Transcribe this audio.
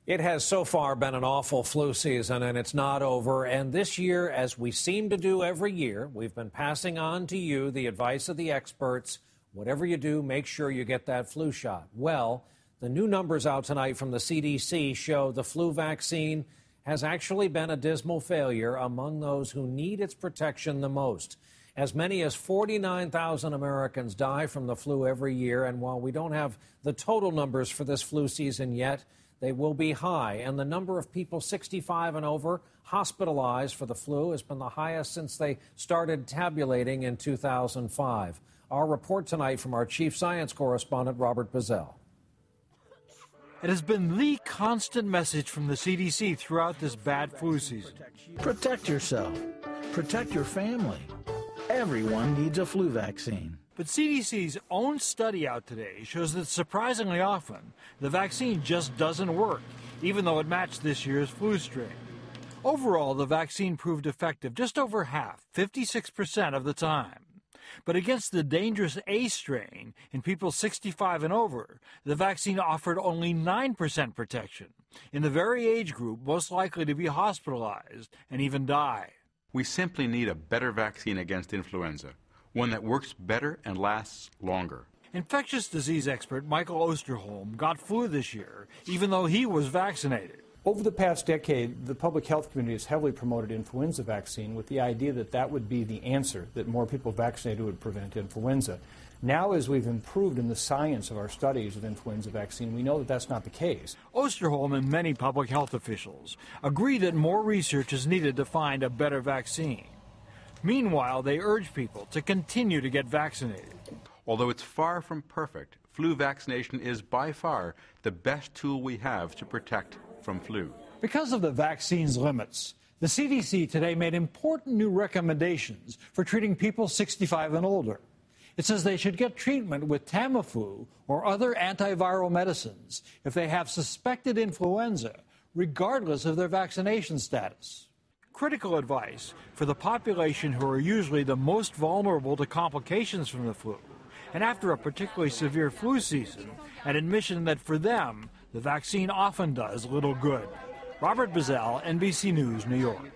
It has so far been an awful flu season, and it's not over. And this year, as we seem to do every year, we've been passing on to you the advice of the experts. Whatever you do, make sure you get that flu shot. Well, the new numbers out tonight from the CDC show the flu vaccine has actually been a dismal failure among those who need its protection the most. As many as 49,000 Americans die from the flu every year, and while we don't have the total numbers for this flu season yet, they will be high, and the number of people 65 and over hospitalized for the flu has been the highest since they started tabulating in 2005. Our report tonight from our chief science correspondent, Robert Bazell. It has been the constant message from the CDC throughout this bad flu season. Protect yourself. Protect your family. Everyone needs a flu vaccine. But CDC's own study out today shows that surprisingly often, the vaccine just doesn't work, even though it matched this year's flu strain. Overall, the vaccine proved effective just over half, 56% of the time. But against the dangerous A strain in people 65 and over, the vaccine offered only 9% protection, in the very age group most likely to be hospitalized and even die. We simply need a better vaccine against influenza, one that works better and lasts longer. Infectious disease expert Michael Osterholm got flu this year, even though he was vaccinated. Over the past decade, the public health community has heavily promoted influenza vaccine with the idea that that would be the answer, that more people vaccinated would prevent influenza. Now, as we've improved in the science of our studies of influenza vaccine, we know that that's not the case. Osterholm and many public health officials agree that more research is needed to find a better vaccine. Meanwhile, they urge people to continue to get vaccinated. Although it's far from perfect, flu vaccination is by far the best tool we have to protect from flu. Because of the vaccine's limits, the CDC today made important new recommendations for treating people 65 and older. It says they should get treatment with Tamiflu or other antiviral medicines if they have suspected influenza, regardless of their vaccination status. Critical advice for the population who are usually the most vulnerable to complications from the flu, and after a particularly severe flu season, an admission that for them, the vaccine often does little good. Robert Bazell, NBC News, New York.